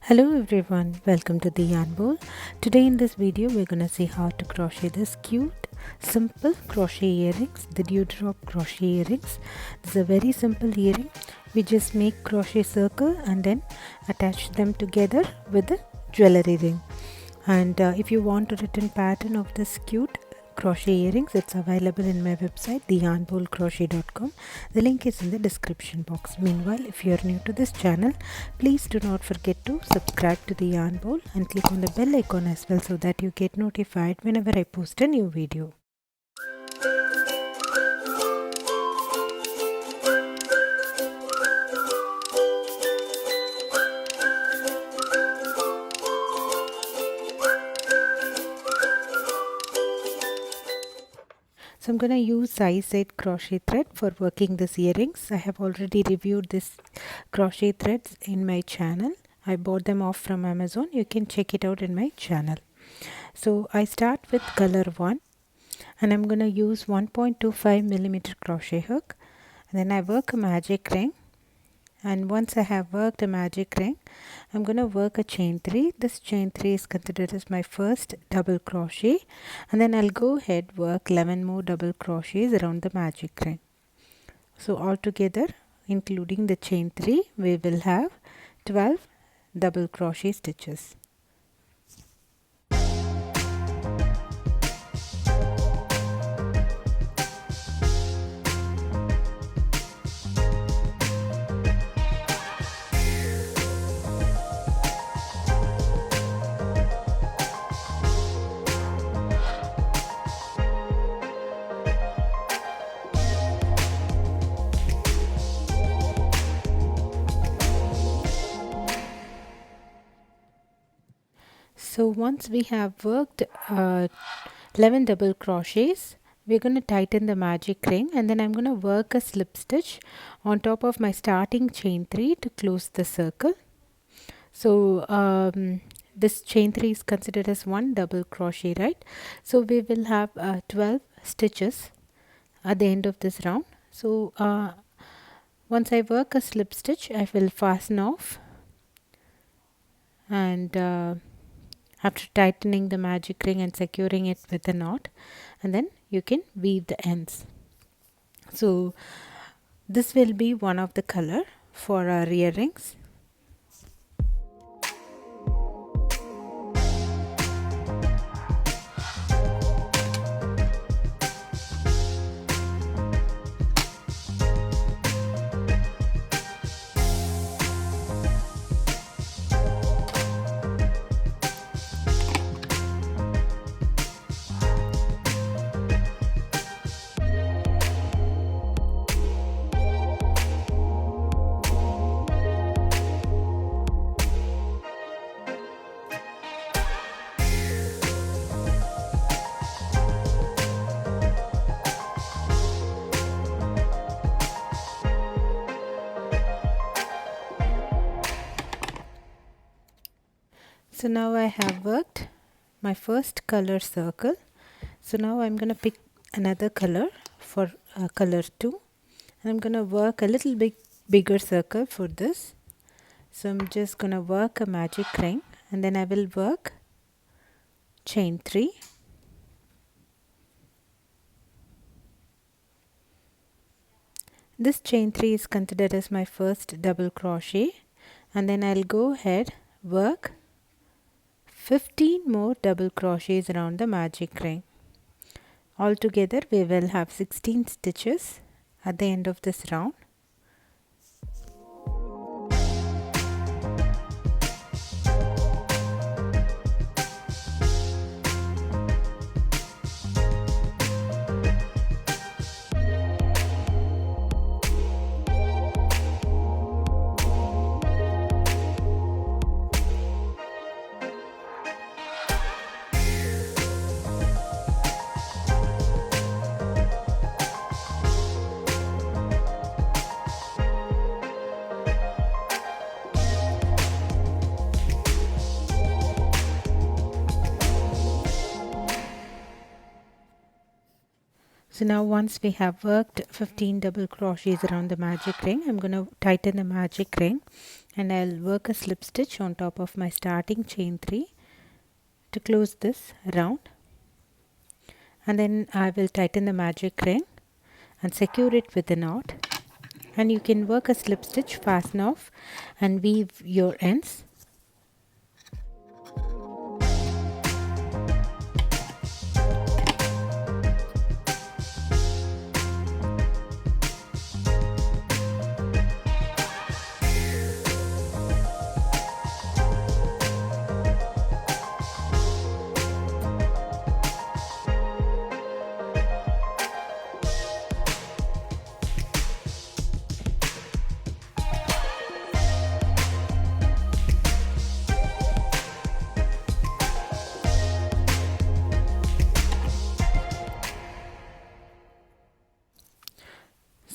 Hello everyone, welcome to the yarn bowl. Today in this video we're gonna see how to crochet this cute simple crochet earrings, the dewdrop crochet earrings. This is a very simple earring. We just make crochet circle and then attach them together with a jewelry ring. And if you want a written pattern of this cute crochet earrings, it's available in my website theyarnbowlcrochet.com. The link is in the description box. Meanwhile, if you are new to this channel, please do not forget to subscribe to the yarn bowl and click on the bell icon as well so that you get notified whenever I post a new video. So I'm going to use size 8 crochet thread for working these earrings. I have already reviewed this crochet threads in my channel. I bought them off from Amazon. You can check it out in my channel. So I start with color 1 and I'm going to use 1.25 millimeter crochet hook. And then I work a magic ring. And once I have worked a magic ring, I'm going to work a chain 3. This chain 3 is considered as my first double crochet, and then I'll go ahead work 11 more double crochets around the magic ring. So altogether, including the chain 3, we will have 12 double crochet stitches. So once we have worked 11 double crochets, we're going to tighten the magic ring, and then I'm going to work a slip stitch on top of my starting chain 3 to close the circle. So this chain 3 is considered as one double crochet, right? So we will have 12 stitches at the end of this round. So once I work a slip stitch, I will fasten off, and after tightening the magic ring and securing it with a knot, and then you can weave the ends. So this will be one of the color for our earrings. So now I have worked my first color circle. So now I'm going to pick another color for color 2, and I'm going to work a little bit bigger circle for this. So I'm just going to work a magic ring, and then I will work chain 3. This chain 3 is considered as my first double crochet, and then I'll go ahead work 15 more double crochets around the magic ring. Altogether we will have 16 stitches at the end of this round. So now once we have worked 15 double crochets around the magic ring, I'm going to tighten the magic ring and I'll work a slip stitch on top of my starting chain 3 to close this round, and then I will tighten the magic ring and secure it with a knot, and you can work a slip stitch, fasten off and weave your ends.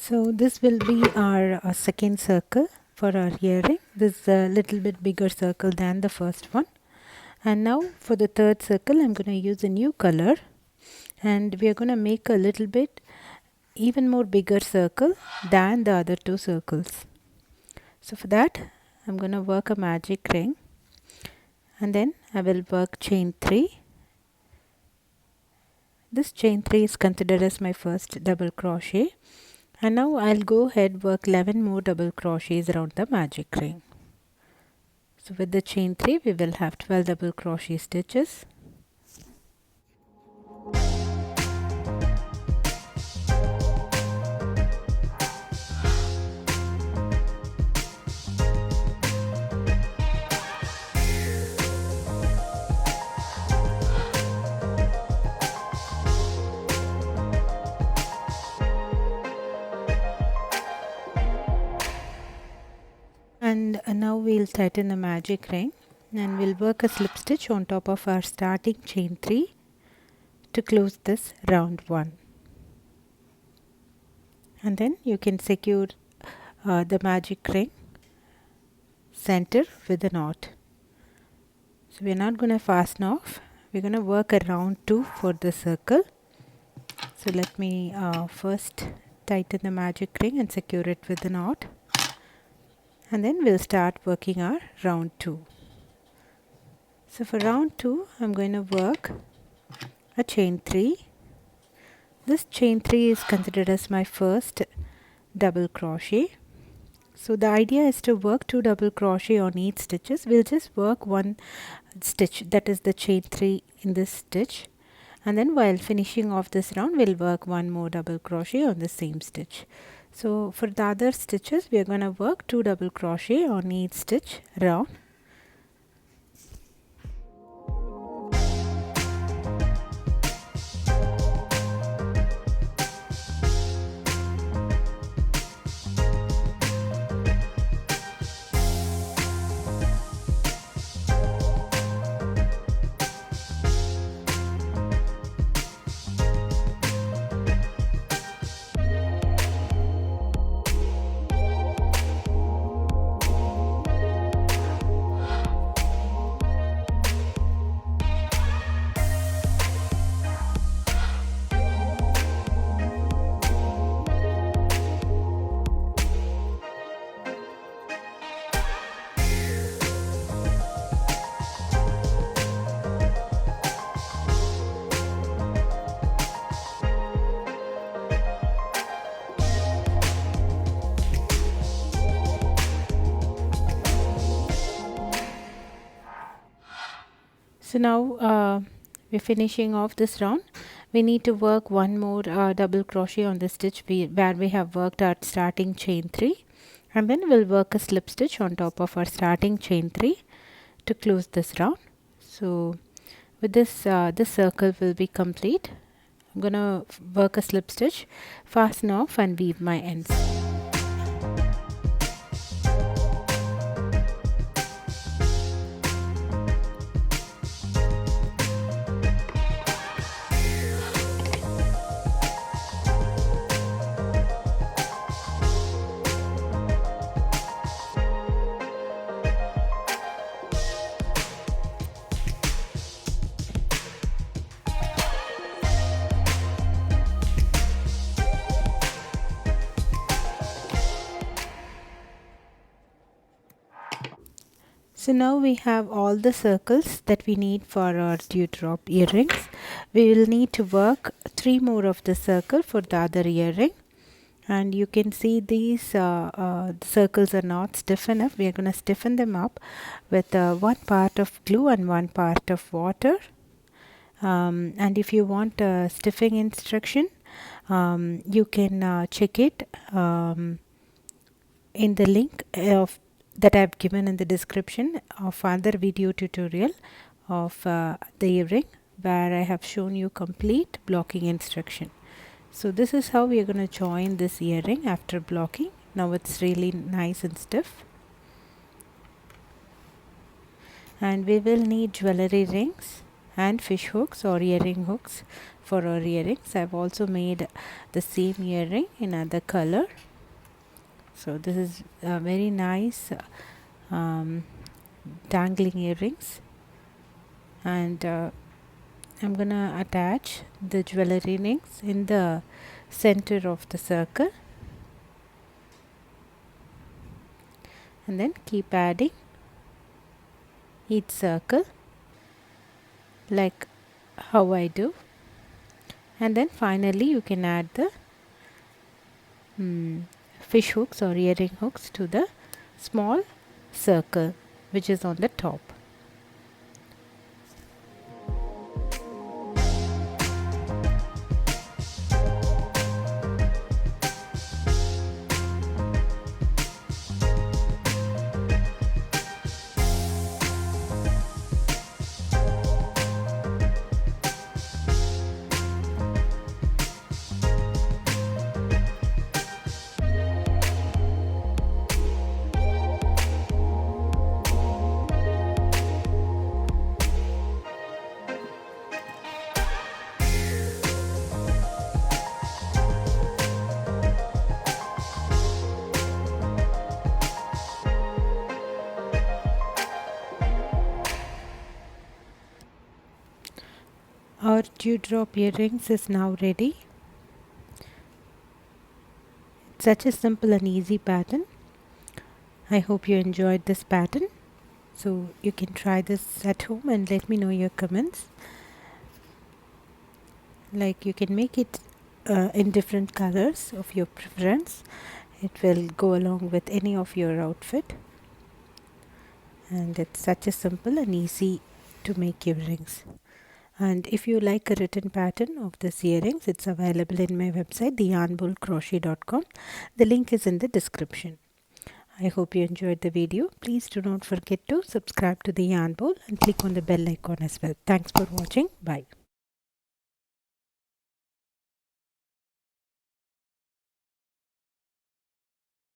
So this will be our second circle for our earring. This is a little bit bigger circle than the first one. And now for the third circle, I'm going to use a new color, and we are going to make a little bit even more bigger circle than the other two circles. So for that, I'm going to work a magic ring, and then I will work chain 3. This chain 3 is considered as my first double crochet. And now I'll go ahead work 11 more double crochets around the magic ring. So with the chain 3 we will have 12 double crochet stitches. And now we'll tighten the magic ring, and we'll work a slip stitch on top of our starting chain 3 to close this round 1. And then you can secure the magic ring center with a knot. So we're not going to fasten off, we're going to work a round 2 for the circle. So let me first tighten the magic ring and secure it with a knot, and then we'll start working our round 2. So for round 2 I'm going to work a chain 3. This chain 3 is considered as my first double crochet. So the idea is to work 2 double crochet on each stitches. We'll just work one stitch, that is the chain 3 in this stitch, and then while finishing off this round we'll work one more double crochet on the same stitch. So for the other stitches we are going to work 2 double crochet on each stitch round. So now we're finishing off this round. We need to work one more double crochet on the stitch where we have worked our starting chain 3, and then we'll work a slip stitch on top of our starting chain 3 to close this round. So with this this circle will be complete. I'm gonna work a slip stitch, fasten off and weave my ends. So now we have all the circles that we need for our dewdrop earrings. We will need to work 3 more of the circle for the other earring. And you can see these circles are not stiff enough. We are going to stiffen them up with one part of glue and one part of water. And if you want a stiffing instruction, you can check it in the link of that I have given in the description of other video tutorial of the earring, where I have shown you complete blocking instruction. So this is how we are going to join this earring after blocking. Now it's really nice and stiff. And we will need jewelry rings and fish hooks or earring hooks for our earrings. I have also made the same earring in other color. So this is very nice dangling earrings, and I'm gonna attach the jewelry rings in the center of the circle, and then keep adding each circle like how I do, and then finally you can add the fish hooks or earring hooks to the small circle which is on the top. Our dewdrop earrings is now ready. It's such a simple and easy pattern. I hope you enjoyed this pattern. So you can try this at home and let me know your comments. Like, you can make it in different colors of your preference. It will go along with any of your outfit. And it's such a simple and easy to make earrings. And if you like a written pattern of this earrings, it's available in my website, theyarnbowlcrochet.com. The link is in the description. I hope you enjoyed the video. Please do not forget to subscribe to the Yarn Bowl and click on the bell icon as well. Thanks for watching. Bye.